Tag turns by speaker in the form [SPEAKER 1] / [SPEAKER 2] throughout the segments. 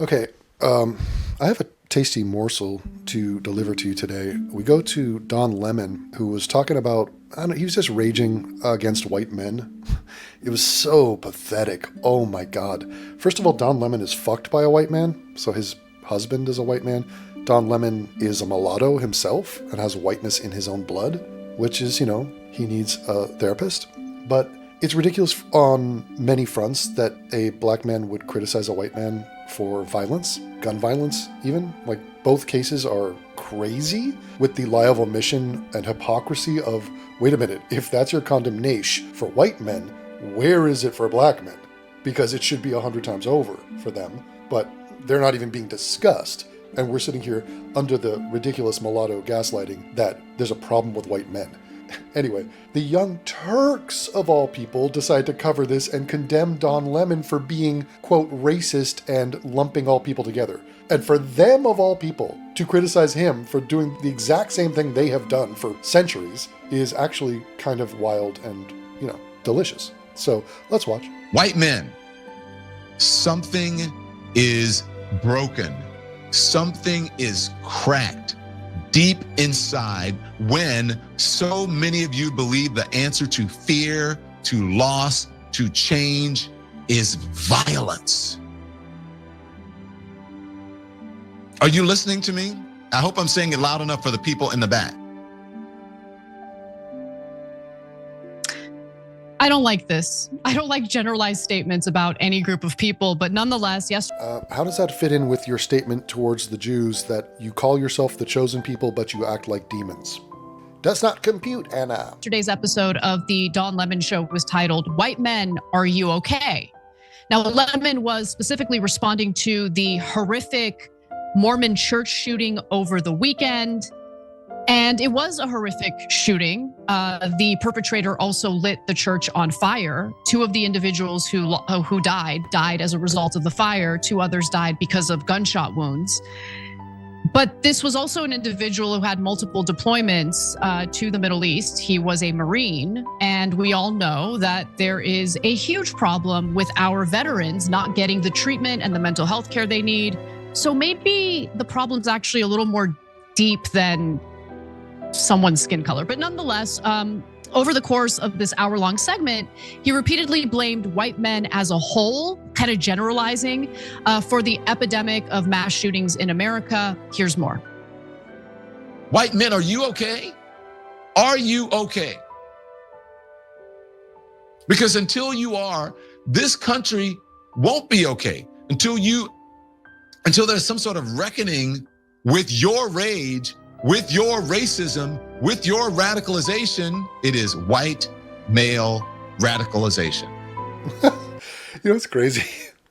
[SPEAKER 1] Okay, I have a tasty morsel to deliver to you today. We go to Don Lemon, who was talking about, I don't know, he was just raging against white men. It was so pathetic. Oh my God. First of all, Don Lemon is fucked by a white man, so his husband is a white man. Don Lemon is a mulatto himself and has whiteness in his own blood, which is, he needs a therapist. But it's ridiculous on many fronts that a black man would criticize a white man for violence, gun violence even. Like, both cases are crazy with the lie of omission and hypocrisy of, wait a minute, if that's your condemnation for white men, where is it for black men? Because it should be 100 times over for them, but they're not even being discussed. And we're sitting here under the ridiculous mulatto gaslighting that there's a problem with white men. Anyway, the Young Turks, of all people, decide to cover this and condemn Don Lemon for being, quote, racist and lumping all people together. And for them, of all people, to criticize him for doing the exact same thing they have done for centuries is actually kind of wild and, delicious. So let's watch.
[SPEAKER 2] White men, something is broken. Something is cracked deep inside when so many of you believe the answer to fear, to loss, to change is violence. Are you listening to me? I hope I'm saying it loud enough for the people in the back.
[SPEAKER 3] I don't like this. I don't like generalized statements about any group of people, but nonetheless, yes.
[SPEAKER 1] How does that fit in with your statement towards the Jews that you call yourself the chosen people, but you act like demons? Does not compute, Anna.
[SPEAKER 3] Yesterday's episode of the Don Lemon Show was titled, "White Men, Are You Okay?" Now, Lemon was specifically responding to the horrific Mormon church shooting over the weekend. And it was a horrific shooting. The perpetrator also lit the church on fire. Two of the individuals who died as a result of the fire. Two others died because of gunshot wounds. But this was also an individual who had multiple deployments to the Middle East. He was a Marine, and we all know that there is a huge problem with our veterans not getting the treatment and the mental health care they need. So maybe the problem's actually a little more deep than someone's skin color. But nonetheless, over the course of this hour-long segment, he repeatedly blamed white men as a whole, kind of generalizing, for the epidemic of mass shootings in America. Here's more.
[SPEAKER 2] White men, are you okay? Are you okay? Because until you are, this country won't be okay. Until there's some sort of reckoning with your rage, with your racism, with your radicalization. It is white male radicalization.
[SPEAKER 1] It's crazy.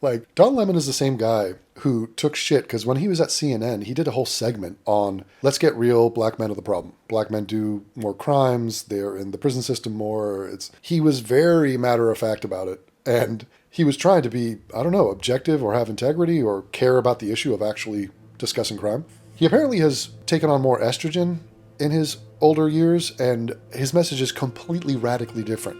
[SPEAKER 1] Like, Don Lemon is the same guy who took shit because when he was at CNN, he did a whole segment on, let's get real, black men are the problem. Black men do more crimes, they're in the prison system more. He was very matter of fact about it. And he was trying to be, objective or have integrity or care about the issue of actually discussing crime. He apparently has taken on more estrogen in his older years, and his message is completely radically different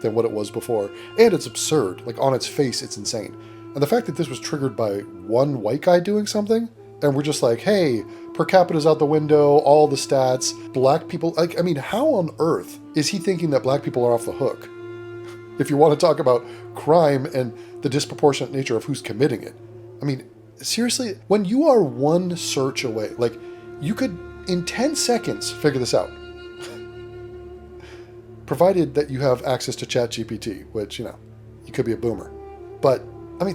[SPEAKER 1] than what it was before. And it's absurd. Like, on its face, it's insane. And the fact that this was triggered by one white guy doing something, and we're just like, hey, per capita's out the window, all the stats, black people, how on earth is he thinking that black people are off the hook? If you want to talk about crime and the disproportionate nature of who's committing it. Seriously, when you are one search away, like, you could, in 10 seconds, figure this out. Provided that you have access to ChatGPT, which, you could be a boomer. But,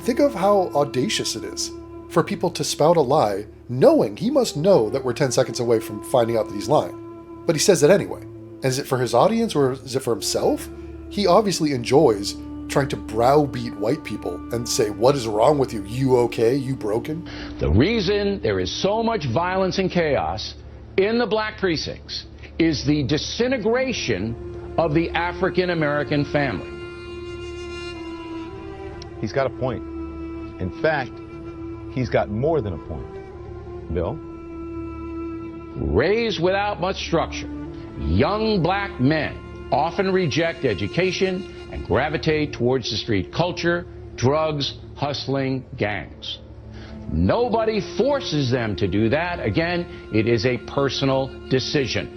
[SPEAKER 1] think of how audacious it is for people to spout a lie, knowing he must know that we're 10 seconds away from finding out that he's lying. But he says it anyway. And is it for his audience or is it for himself? He obviously enjoys trying to browbeat white people and say, what is wrong with you? You okay? You broken?
[SPEAKER 4] The reason there is so much violence and chaos in the black precincts is the disintegration of the African American family.
[SPEAKER 5] He's got a point. In fact, he's got more than a point. Bill?
[SPEAKER 4] Raised without much structure, young black men often reject education and gravitate towards the street culture, drugs, hustling, gangs. Nobody forces them to do that. Again, it is a personal decision.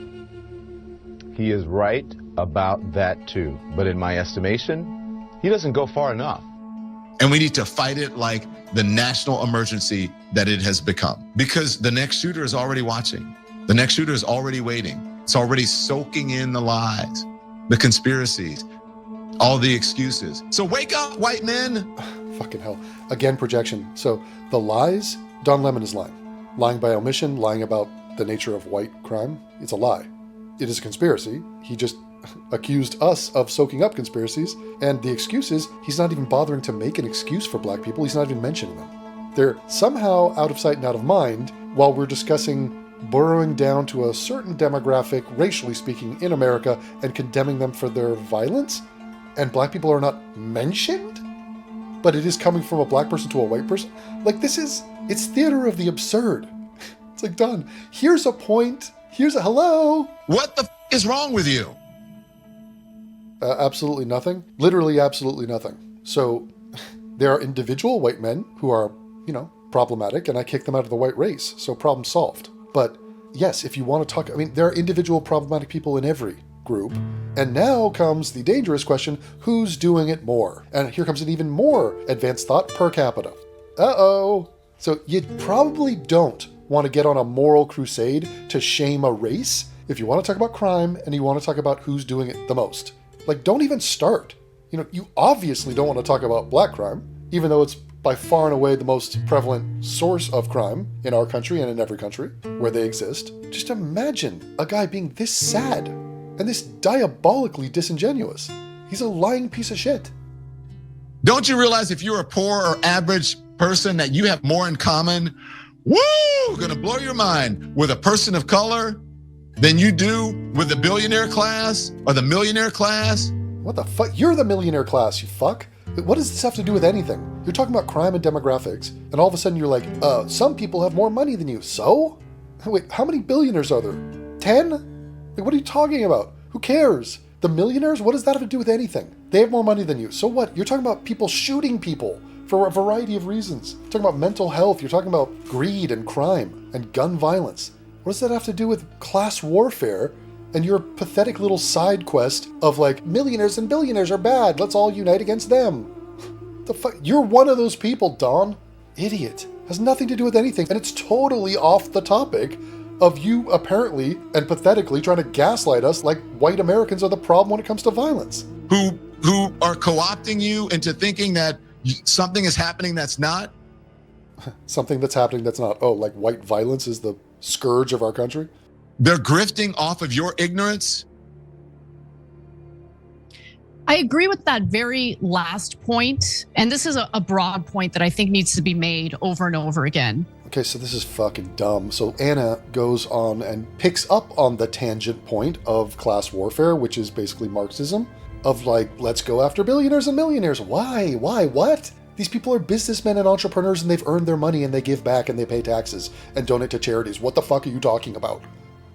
[SPEAKER 5] He is right about that too. But in my estimation, he doesn't go far enough.
[SPEAKER 2] And we need to fight it like the national emergency that it has become. Because the next shooter is already watching. The next shooter is already waiting. It's already soaking in the lies, the conspiracies, all the excuses. So wake up, white men.
[SPEAKER 1] Fucking hell. Again, projection. So the lies, Don Lemon is lying. Lying by omission, lying about the nature of white crime. It's a lie. It is a conspiracy. He just accused us of soaking up conspiracies. And the excuse is he's not even bothering to make an excuse for black people. He's not even mentioning them. They're somehow out of sight and out of mind while we're discussing burrowing down to a certain demographic, racially speaking, in America and condemning them for their violence. And black people are not mentioned? But it is coming from a black person to a white person? Like, it's theater of the absurd. It's like, Don, here's a point. Here's a hello.
[SPEAKER 2] What the is wrong with you?
[SPEAKER 1] Absolutely nothing. Literally absolutely nothing. So there are individual white men who are, problematic, and I kick them out of the white race. So problem solved. But yes, if you want to talk, there are individual problematic people in every group. And now comes the dangerous question, who's doing it more? And here comes an even more advanced thought, per capita. Uh-oh. So you probably don't want to get on a moral crusade to shame a race if you want to talk about crime and you want to talk about who's doing it the most. Like, don't even start. You obviously don't want to talk about black crime, even though it's by far and away the most prevalent source of crime in our country and in every country where they exist. Just imagine a guy being this sad and this diabolically disingenuous. He's a lying piece of shit.
[SPEAKER 2] Don't you realize if you're a poor or average person that you have more in common, gonna blow your mind, with a person of color than you do with the billionaire class or the millionaire class?
[SPEAKER 1] What the fuck? You're the millionaire class, you fuck. What does this have to do with anything? You're talking about crime and demographics, and all of a sudden you're like, some people have more money than you. So? Wait, how many billionaires are there? 10? Like, what are you talking about? Who cares? The millionaires? What does that have to do with anything? They have more money than you. So what? You're talking about people shooting people for a variety of reasons. You're talking about mental health. You're talking about greed and crime and gun violence. What does that have to do with class warfare and your pathetic little side quest of like, millionaires and billionaires are bad, let's all unite against them? The fuck? You're one of those people, Don. Idiot. Has nothing to do with anything, and it's totally off the topic of you apparently and pathetically trying to gaslight us like white Americans are the problem when it comes to violence.
[SPEAKER 2] Who are co-opting you into thinking that something is happening that's not?
[SPEAKER 1] Something that's happening that's not. Oh, like white violence is the scourge of our country?
[SPEAKER 2] They're grifting off of your ignorance.
[SPEAKER 3] I agree with that very last point. And this is a broad point that I think needs to be made over and over again.
[SPEAKER 1] Okay, so this is fucking dumb. So Anna goes on and picks up on the tangent point of class warfare, which is basically Marxism, of like, let's go after billionaires and millionaires. Why? What? These people are businessmen and entrepreneurs and they've earned their money and they give back and they pay taxes and donate to charities. What the fuck are you talking about?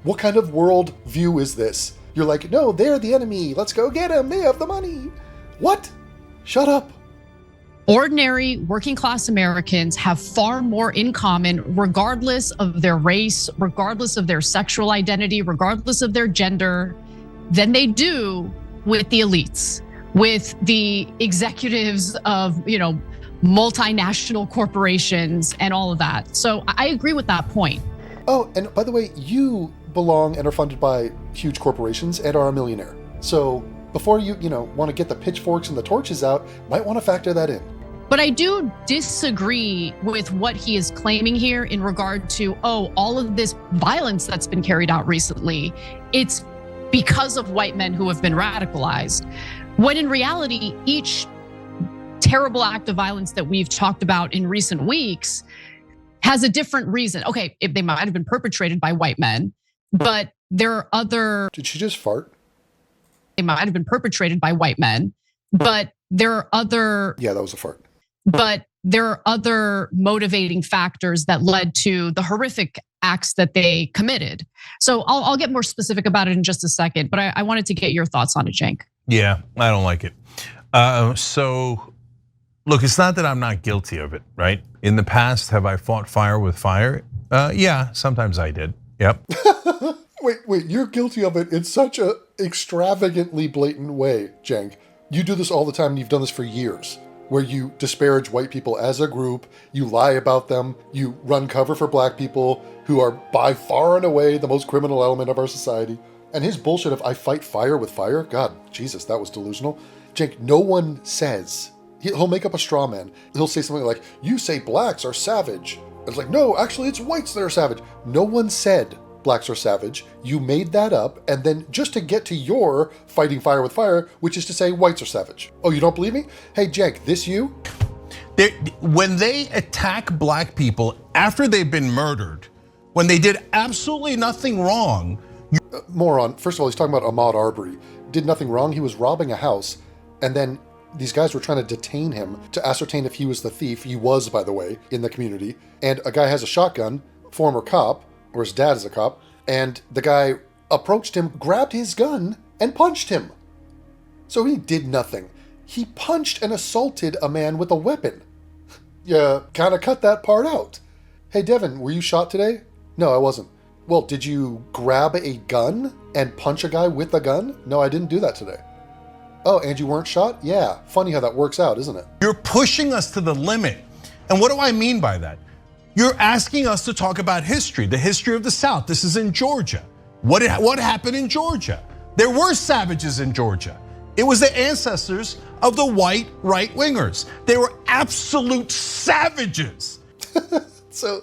[SPEAKER 1] What kind of world view is this? You're like, no, they're the enemy. Let's go get them. They have the money. What? Shut up.
[SPEAKER 3] Ordinary working class Americans have far more in common, regardless of their race, regardless of their sexual identity, regardless of their gender, than they do with the elites, with the executives of, multinational corporations and all of that. So I agree with that point.
[SPEAKER 1] Oh, and by the way, you belong and are funded by huge corporations and are a millionaire. So before you want to get the pitchforks and the torches out, might want to factor that in.
[SPEAKER 3] But I do disagree with what he is claiming here in regard to, all of this violence that's been carried out recently, it's because of white men who have been radicalized. When in reality, each terrible act of violence that we've talked about in recent weeks has a different reason. Okay, they might have been perpetrated by white men, but there are other...
[SPEAKER 1] Did she just fart?
[SPEAKER 3] They might have been perpetrated by white men, but there are other...
[SPEAKER 1] Yeah, that was a fart.
[SPEAKER 3] But there are other motivating factors that led to the horrific acts that they committed. So I'll get more specific about it in just a second, but I wanted to get your thoughts on it, Cenk.
[SPEAKER 6] Yeah, I don't like it. So Look, it's not that I'm not guilty of it, right? In the past, have I fought fire with fire? Yeah, sometimes I did. Yep.
[SPEAKER 1] Wait, you're guilty of it in such a extravagantly blatant way, Cenk. You do this all the time and you've done this for years, where you disparage white people as a group, you lie about them, you run cover for black people who are by far and away the most criminal element of our society. And his bullshit of I fight fire with fire, God, Jesus, that was delusional. Cenk, no one says, he'll make up a straw man. He'll say something like, you say blacks are savage. It's like, no, actually it's whites that are savage. No one said blacks are savage. You made that up, and then just to get to your fighting fire with fire, which is to say whites are savage. Oh, you don't believe me? Hey, Cenk, this you?
[SPEAKER 6] When they attack black people after they've been murdered, when they did absolutely nothing wrong.
[SPEAKER 1] Moron. First of all, he's talking about Ahmaud Arbery. Did nothing wrong. He was robbing a house, and then these guys were trying to detain him to ascertain if he was the thief. He was, by the way, in the community. And a guy has a shotgun, former cop, or his dad is a cop, and the guy approached him, grabbed his gun, and punched him. So he did nothing. He punched and assaulted a man with a weapon. You kind of cut that part out. Hey, Devin, were you shot today? No, I wasn't. Well, did you grab a gun and punch a guy with a gun? No, I didn't do that today. Oh, and you weren't shot? Yeah, funny how that works out, isn't it?
[SPEAKER 6] You're pushing us to the limit. And what do I mean by that? You're asking us to talk about history, the history of the South. This is in Georgia. What happened in Georgia? There were savages in Georgia. It was the ancestors of the white right-wingers. They were absolute savages.
[SPEAKER 1] So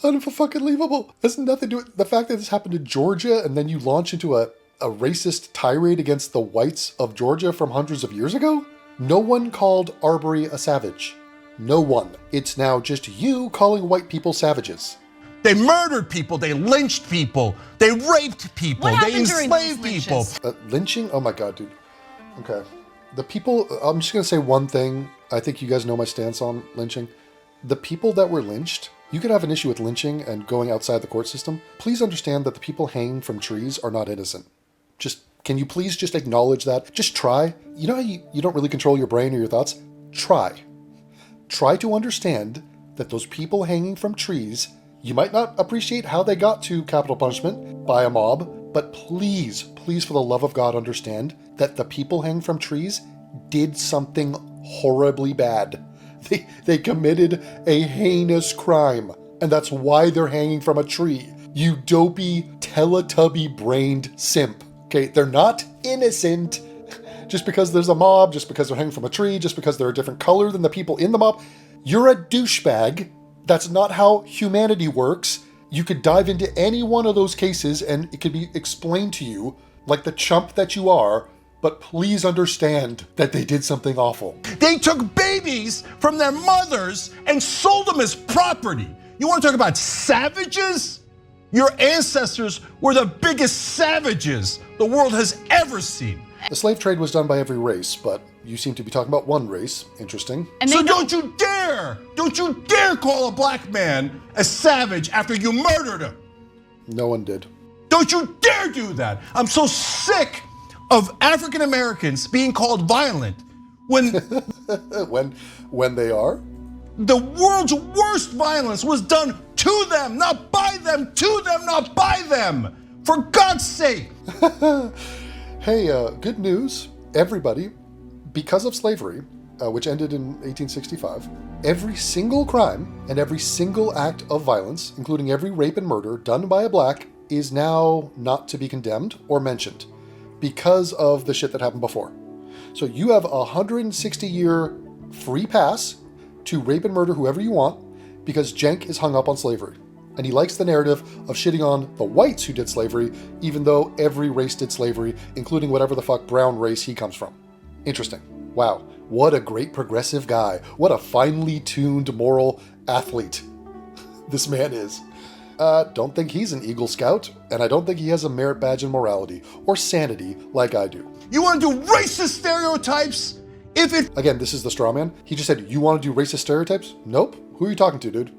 [SPEAKER 1] unfucking-believable. Has nothing to do with the fact that this happened in Georgia, and then you launch into a racist tirade against the whites of Georgia from hundreds of years ago? No one called Arbery a savage. No one. It's now just you calling white people savages.
[SPEAKER 6] They murdered people, they lynched people, they raped people,
[SPEAKER 3] What
[SPEAKER 6] they
[SPEAKER 3] happened during
[SPEAKER 6] enslaved
[SPEAKER 3] these
[SPEAKER 6] people.
[SPEAKER 3] lynches?
[SPEAKER 1] Lynching? Oh my God, dude. Okay. The people, I'm just going to say one thing. I think you guys know my stance on lynching. The people that were lynched, you could have an issue with lynching and going outside the court system. Please understand that the people hanging from trees are not innocent. Can you please just acknowledge that? Just try. You know how you don't really control your brain or your thoughts? Try. Try to understand that those people hanging from trees, you might not appreciate how they got to capital punishment by a mob, but please, please for the love of God understand that the people hanging from trees did something horribly bad. They committed a heinous crime, and that's why they're hanging from a tree. You dopey, Teletubby-brained simp. Okay, they're not innocent. Just because there's a mob, just because they're hanging from a tree, just because they're a different color than the people in the mob, you're a douchebag. That's not how humanity works. You could dive into any one of those cases and it could be explained to you like the chump that you are, but please understand that they did something awful.
[SPEAKER 6] They took babies from their mothers and sold them as property. You want to talk about savages? Your ancestors were the biggest savages the world has ever seen.
[SPEAKER 1] The slave trade was done by every race, but you seem to be talking about one race. Interesting.
[SPEAKER 3] And
[SPEAKER 6] So don't you dare call a black man a savage after you murdered him.
[SPEAKER 1] No one did.
[SPEAKER 6] Don't you dare do that. I'm so sick of African Americans being called violent when
[SPEAKER 1] When they are?
[SPEAKER 6] the world's worst violence was done to them, not by them, to them, not by them. For God's sake.
[SPEAKER 1] Hey, good news, everybody. Because of slavery, which ended in 1865, every single crime and every single act of violence, including every rape and murder done by a black, is now not to be condemned or mentioned because of the shit that happened before. So you have a 160-year free pass to rape and murder whoever you want because Cenk is hung up on slavery. And he likes the narrative of shitting on the whites who did slavery, even though every race did slavery, including whatever the fuck brown race he comes from. Interesting. Wow. What a great progressive guy. What a finely tuned moral athlete this man is. Don't think he's an Eagle Scout, and I don't think he has a merit badge in morality or sanity like I do.
[SPEAKER 6] You want to do racist stereotypes?
[SPEAKER 1] Again, this is the straw man. He just said, you want to do racist stereotypes? Nope. Who are you talking to, dude?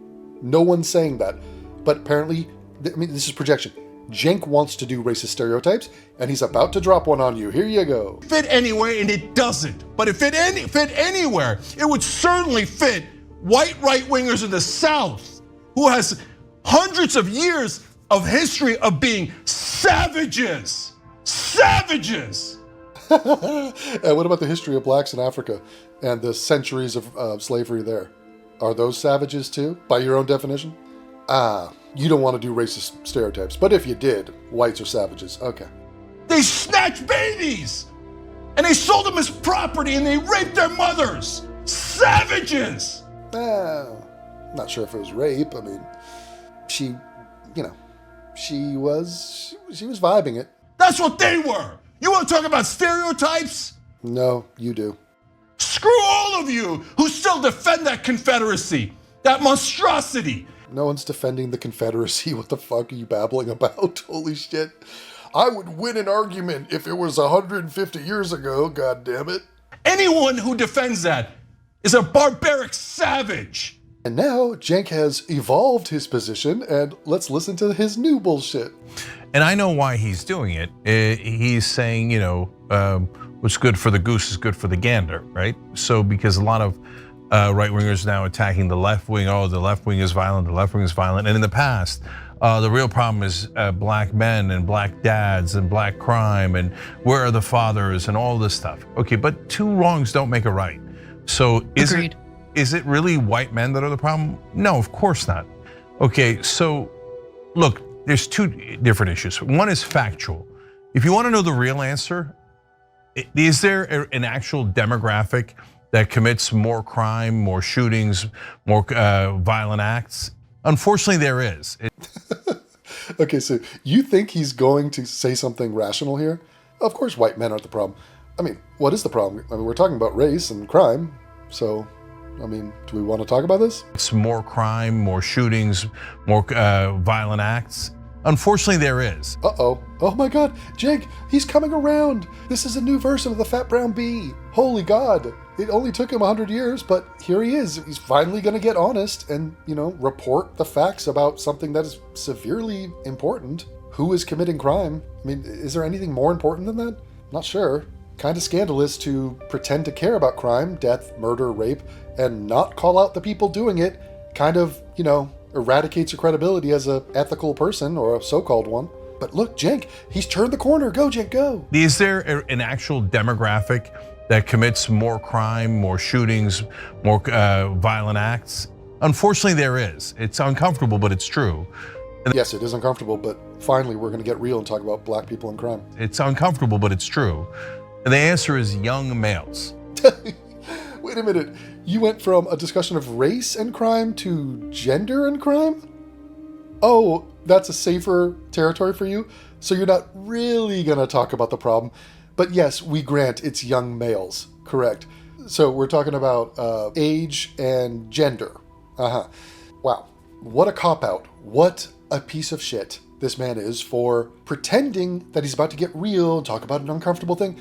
[SPEAKER 1] No one's saying that. But apparently, this is projection. Cenk wants to do racist stereotypes, and he's about to drop one on you. Here you go.
[SPEAKER 6] Fit anywhere, and it doesn't. But if it fit anywhere, it would certainly fit white right-wingers in the South, who has hundreds of years of history of being savages. Savages!
[SPEAKER 1] And what about the history of blacks in Africa and the centuries of slavery there? Are those savages too, by your own definition? You don't want to do racist stereotypes, but if you did, whites are savages. Okay.
[SPEAKER 6] They snatched babies, and they sold them as property, and they raped their mothers. Savages!
[SPEAKER 1] Not sure if it was rape. I mean, she was vibing it.
[SPEAKER 6] That's what they were. You want to talk about stereotypes?
[SPEAKER 1] No, you do.
[SPEAKER 6] Screw all of you who still defend that Confederacy, that monstrosity.
[SPEAKER 1] No one's defending the Confederacy. What the fuck are you babbling about? Holy shit. I would win an argument if it was 150 years ago, god damn it.
[SPEAKER 6] Anyone who defends that is a barbaric savage.
[SPEAKER 1] And now Cenk has evolved his position, and let's listen to his new bullshit.
[SPEAKER 7] And I know why he's doing it. He's saying, what's good for the goose is good for the gander, right? So because a lot of right-wingers now attacking the left wing, the left wing is violent, the left wing is violent. And in the past, the real problem is black men and black dads and black crime and where are the fathers and all this stuff. Okay, but two wrongs don't make a right. So is it really white men that are the problem? No, of course not. Okay, so look, there's two different issues. One is factual. If you want to know the real answer, is there an actual demographic that commits more crime, more shootings, more violent acts? Unfortunately, there is.
[SPEAKER 1] Okay, so you think he's going to say something rational here? Of course white men aren't the problem. I mean, what is the problem? I mean, we're talking about race and crime, so, I mean, do we want to talk about this?
[SPEAKER 7] It's more crime, more shootings, more violent acts. Unfortunately, there is.
[SPEAKER 1] Uh-oh. Oh my God, Cenk, he's coming around. This is a new version of the Fat Brown Bee. Holy God. It only took him 100 years, but here he is. He's finally going to get honest and, report the facts about something that is severely important. Who is committing crime? I mean, is there anything more important than that? Not sure. Kind of scandalous to pretend to care about crime, death, murder, rape, and not call out the people doing it. Kind of, eradicates your credibility as an ethical person or a so-called one. But look, Cenk, he's turned the corner. Go, Cenk, go.
[SPEAKER 7] Is there an actual demographic that commits more crime, more shootings, more violent acts? Unfortunately, there is. It's uncomfortable, but it's true.
[SPEAKER 1] Yes, it is uncomfortable, but finally we're going to get real and talk about black people and crime.
[SPEAKER 7] It's uncomfortable, but it's true. And the answer is young males.
[SPEAKER 1] Wait a minute. You went from a discussion of race and crime to gender and crime? Oh, that's a safer territory for you? So you're not really going to talk about the problem. But yes, we grant it's young males. Correct. So we're talking about age and gender. Wow. What a cop-out. What a piece of shit this man is for pretending that he's about to get real and talk about an uncomfortable thing.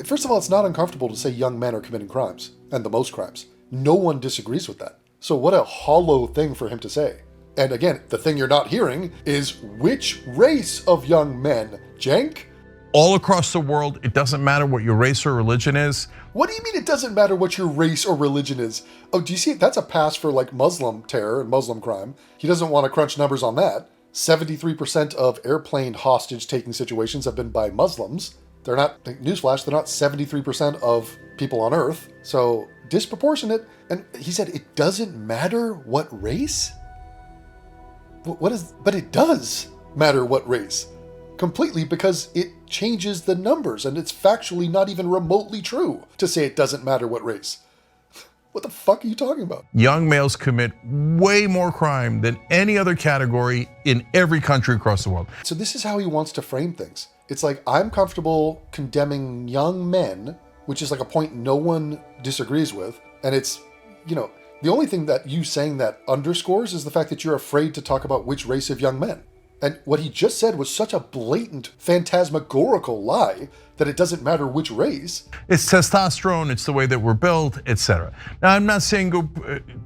[SPEAKER 1] First of all, it's not uncomfortable to say young men are committing crimes, and the most crimes. No one disagrees with that. So what a hollow thing for him to say. And again, the thing you're not hearing is which race of young men, Cenk?
[SPEAKER 7] All across the world, it doesn't matter what your race or religion is.
[SPEAKER 1] What do you mean it doesn't matter what your race or religion is? Oh, do you see it? That's a pass for like Muslim terror and Muslim crime. He doesn't want to crunch numbers on that. 73% of airplane hostage-taking situations have been by Muslims. They're not, newsflash, they're not 73% of people on Earth. So disproportionate. And he said it doesn't matter what race? But it does matter what race. Completely, because it changes the numbers and it's factually not even remotely true to say it doesn't matter what race. What the fuck are you talking about?
[SPEAKER 7] Young males commit way more crime than any other category in every country across the world.
[SPEAKER 1] So this is how he wants to frame things. It's like, I'm comfortable condemning young men, which is like a point no one disagrees with. And it's, the only thing that you saying that underscores is the fact that you're afraid to talk about which race of young men. And what he just said was such a blatant, phantasmagorical lie that it doesn't matter which race.
[SPEAKER 7] It's testosterone, it's the way that we're built, etc. Now, I'm not saying go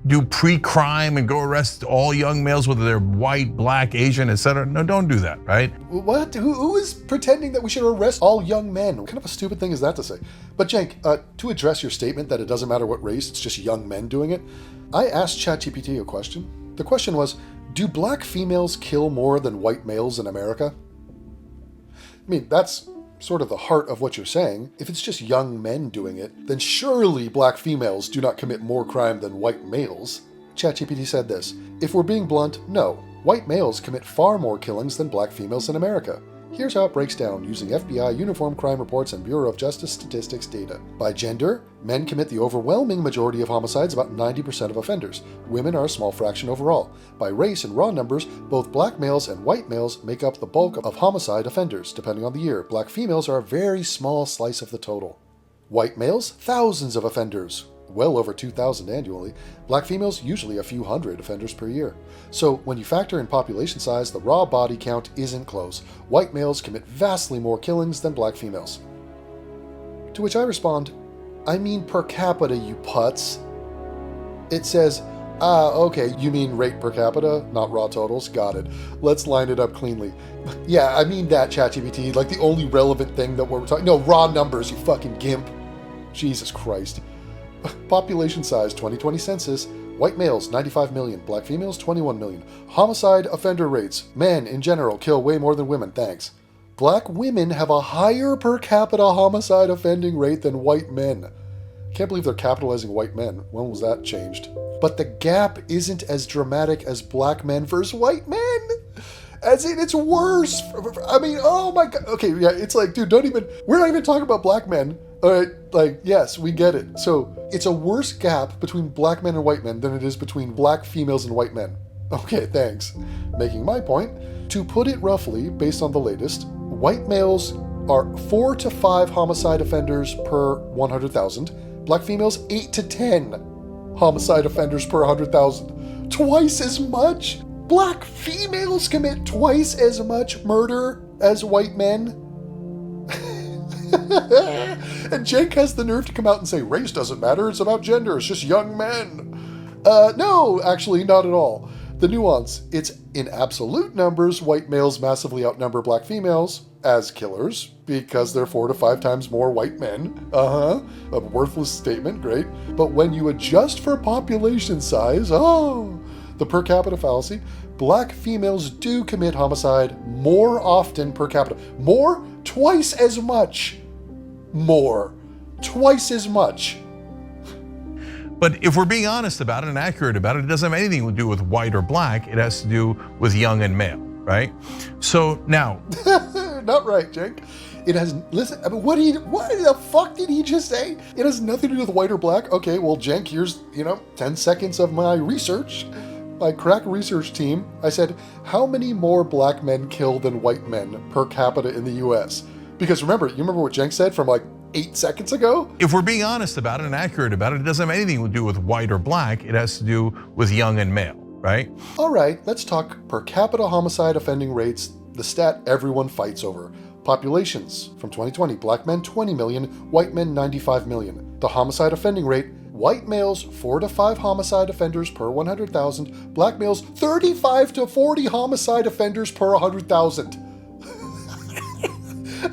[SPEAKER 7] do pre-crime and go arrest all young males, whether they're white, black, Asian, etc. No, don't do that, right?
[SPEAKER 1] What? Who is pretending that we should arrest all young men? What kind of a stupid thing is that to say? But Cenk, to address your statement that it doesn't matter what race, it's just young men doing it, I asked ChatGPT a question. The question was, do black females kill more than white males in America? I mean, that's sort of the heart of what you're saying. If it's just young men doing it, then surely black females do not commit more crime than white males. ChatGPT said this: if we're being blunt, no. White males commit far more killings than black females in America. Here's how it breaks down using FBI Uniform Crime Reports and Bureau of Justice Statistics data. By gender, men commit the overwhelming majority of homicides, about 90% of offenders. Women are a small fraction overall. By race and raw numbers, both black males and white males make up the bulk of homicide offenders, depending on the year. Black females are a very small slice of the total. White males, thousands of offenders, well over 2,000 annually. Black females, usually a few hundred offenders per year. So when you factor in population size, the raw body count isn't close. White males commit vastly more killings than black females. To which I respond, I mean per capita, you putz. It says, okay, you mean rate per capita, not raw totals? Got it. Let's line it up cleanly. Yeah, I mean that, ChatGPT, like the only relevant thing that we're talking, no, raw numbers, you fucking gimp. Jesus Christ. Population size, 2020 census, white males 95 million, black females 21 million. Homicide offender rates, men in general kill way more than women, thanks. Black women have a higher per capita homicide offending rate than white men. Can't believe they're capitalizing white men. When was that changed? But the gap isn't as dramatic as black men versus white men. As in, it's worse. I mean, oh my God. Okay, yeah, it's like, dude, we're not even talking about black men. All right, like, yes, we get it. So it's a worse gap between black men and white men than it is between black females and white men. Okay, thanks. Making my point, to put it roughly, based on the latest, white males are 4 to 5 homicide offenders per 100,000. Black females, 8 to 10 homicide offenders per 100,000. Twice as much? Black females commit twice as much murder as white men? And Cenk has the nerve to come out and say, race doesn't matter, it's about gender, it's just young men. No, actually, not at all. The nuance, it's in absolute numbers, white males massively outnumber black females as killers because they're 4 to 5 times more white men. A worthless statement, great. But when you adjust for population size, the per capita fallacy, black females do commit homicide more often per capita. More? Twice as much. More. Twice as much.
[SPEAKER 7] But if we're being honest about it and accurate about it, it doesn't have anything to do with white or black. It has to do with young and male, right? So now.
[SPEAKER 1] Not right, Cenk. It has, listen, I mean, what the fuck did he just say? It has nothing to do with white or black. Okay, well, Cenk, here's, 10 seconds of my research. My crack research team. I said, how many more black men kill than white men per capita in the US? Because you remember what Cenk said from like 8 seconds ago?
[SPEAKER 7] If we're being honest about it and accurate about it, it doesn't have anything to do with white or black. It has to do with young and male, right?
[SPEAKER 1] All right, let's talk per capita homicide offending rates, the stat everyone fights over. Populations from 2020, black men 20 million, white men 95 million. The homicide offending rate, white males 4 to 5 homicide offenders per 100,000, black males 35 to 40 homicide offenders per 100,000.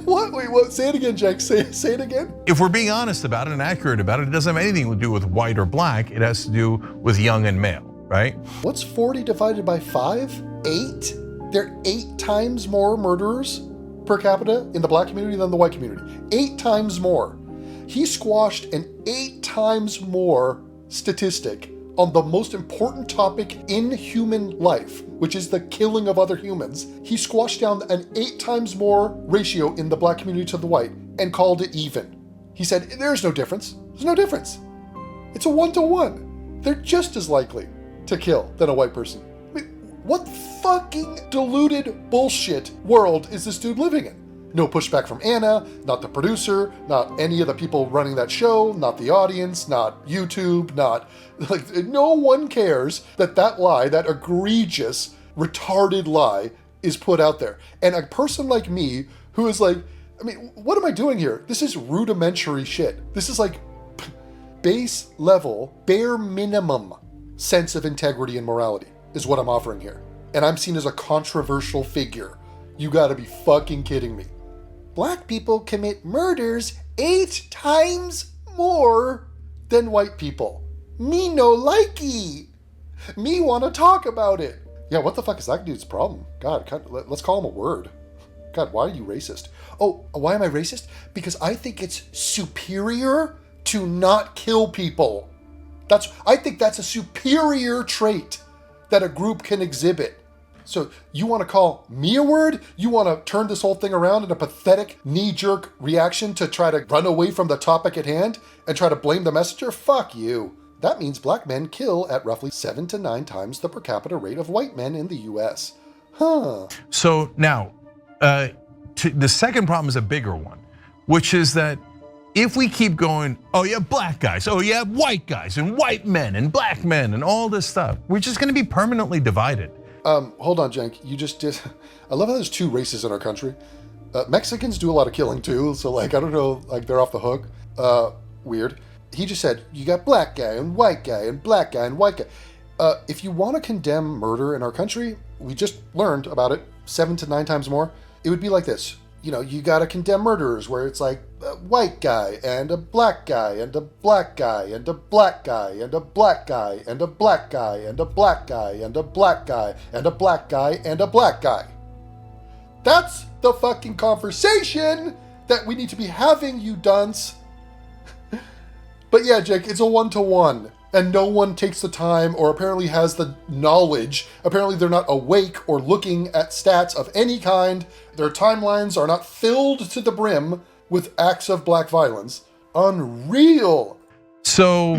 [SPEAKER 1] What? Wait, what? Say it again, Cenk. Say it again.
[SPEAKER 7] If we're being honest about it and accurate about it, it doesn't have anything to do with white or black. It has to do with young and male, right?
[SPEAKER 1] What's 40 divided by 5? 8? There are 8 times more murderers per capita in the black community than the white community. 8 times more. He squashed an 8 times more statistic on the most important topic in human life, which is the killing of other humans. He squashed down an 8 times more ratio in the black community to the white and called it even. He said, there's no difference. There's no difference. It's a 1-to-1. They're just as likely to kill than a white person. I mean, what fucking deluded bullshit world is this dude living in? No pushback from Anna, not the producer, not any of the people running that show, not the audience, not YouTube, no one cares that lie, that egregious, retarded lie, is put out there. And a person like me who is like, I mean, what am I doing here? This is rudimentary shit. This is like base level, bare minimum sense of integrity and morality is what I'm offering here. And I'm seen as a controversial figure. You gotta be fucking kidding me. Black people commit murders 8 times more than white people. Me no likey. Me wanna talk about it. Yeah, what the fuck is that dude's problem? God, let's call him a word. God, why are you racist? Oh, why am I racist? Because I think it's superior to not kill people. I think that's a superior trait that a group can exhibit. So you want to call me a word? You want to turn this whole thing around in a pathetic knee-jerk reaction to try to run away from the topic at hand and try to blame the messenger? Fuck you. That means black men kill at roughly 7 to 9 times the per capita rate of white men in the US. Huh.
[SPEAKER 7] So now, the second problem is a bigger one, which is that if we keep going, oh yeah, black guys, oh yeah, white guys, and white men, and black men, and all this stuff, we're just gonna be permanently divided.
[SPEAKER 1] Hold on, Cenk. You just did. I love how there's 2 races in our country. Mexicans do a lot of killing too, so like, I don't know, like they're off the hook. Weird. He just said, you got black guy and white guy and black guy and white guy. If you want to condemn murder in our country, we just learned about it 7 to 9 times more. It would be like this. You know, you gotta condemn murderers where it's like a white guy and a black guy and a black guy and a black guy and a black guy and a black guy and a black guy and a black guy and a black guy and a black guy. That's the fucking conversation that we need to be having, you dunce. But yeah, Jake, it's a 1-to-1. And no one takes the time or apparently has the knowledge. Apparently they're not awake or looking at stats of any kind. Their timelines are not filled to the brim with acts of black violence. Unreal.
[SPEAKER 7] So,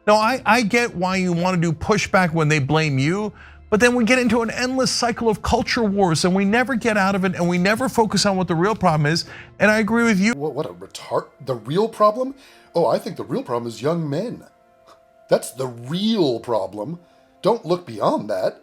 [SPEAKER 7] no, I get why you want to do pushback when they blame you, but then we get into an endless cycle of culture wars and we never get out of it and we never focus on what the real problem is. And I agree with you.
[SPEAKER 1] What a retard. The real problem? Oh, I think the real problem is young men. That's the real problem. Don't look beyond that.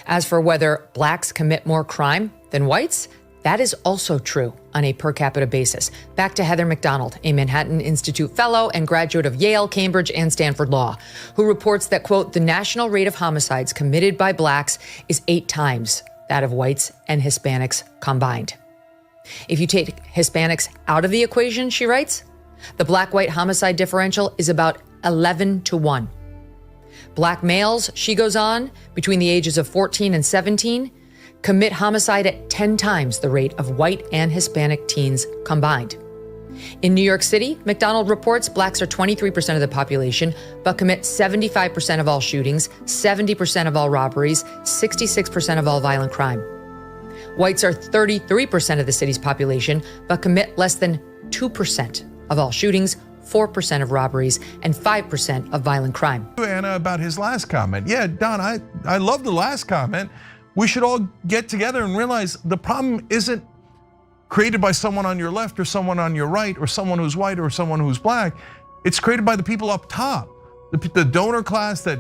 [SPEAKER 8] As for whether blacks commit more crime than whites, that is also true on a per capita basis. Back to Heather McDonald, a Manhattan Institute fellow and graduate of Yale, Cambridge, and Stanford Law, who reports that, quote, the national rate of homicides committed by blacks is 8 times that of whites and Hispanics combined. If you take Hispanics out of the equation, she writes, the black-white homicide differential is about 11-to-1. Black males, she goes on, between the ages of 14 and 17, commit homicide at 10 times the rate of white and Hispanic teens combined. In New York City, McDonald reports blacks are 23% of the population, but commit 75% of all shootings, 70% of all robberies, 66% of all violent crime. Whites are 33% of the city's population, but commit less than 2% of all shootings, 4% of robberies, and 5% of violent crime.
[SPEAKER 7] Anna, about his last comment. Yeah, Don, I love the last comment. We should all get together and realize the problem isn't created by someone on your left or someone on your right or someone who's white or someone who's black. It's created by the people up top, the donor class that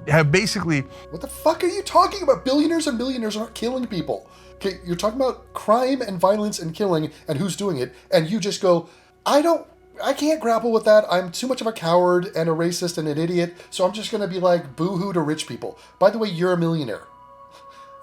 [SPEAKER 7] have basically.
[SPEAKER 1] What the fuck are you talking about? Billionaires and millionaires are not killing people. Okay, you're talking about crime and violence and killing and who's doing it, and you just go, I can't grapple with that. I'm too much of a coward and a racist and an idiot, so I'm just gonna be like boo-hoo to rich people. By the way, you're a millionaire.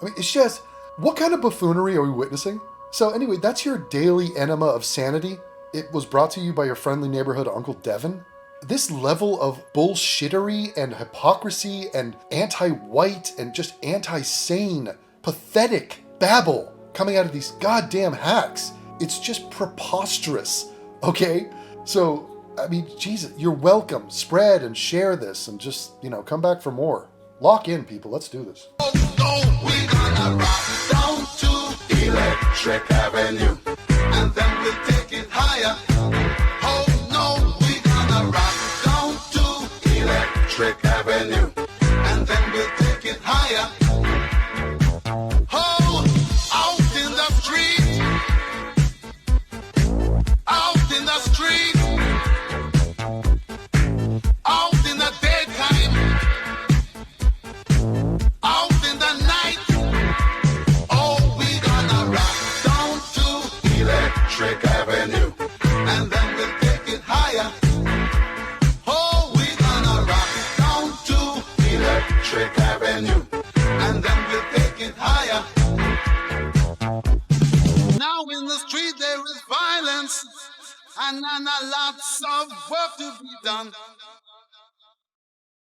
[SPEAKER 1] I mean, it's just, what kind of buffoonery are we witnessing? So anyway, that's your daily enema of sanity. It was brought to you by your friendly neighborhood Uncle Devin. This level of bullshittery and hypocrisy and anti-white and just anti-sane, pathetic babble coming out of these goddamn hacks. It's just preposterous, okay? So, I mean, Jesus, you're welcome. Spread and share this and just, come back for more. Lock in, people. Let's do this.
[SPEAKER 9] We're gonna rock down to Electric Avenue, and then we'll take it higher. Oh no, we're gonna rock down to Electric Avenue, and then we'll take it higher. Oh, out in the street, out in the street, out in the daytime, out in the night. Oh, presence, and lots of work to be done.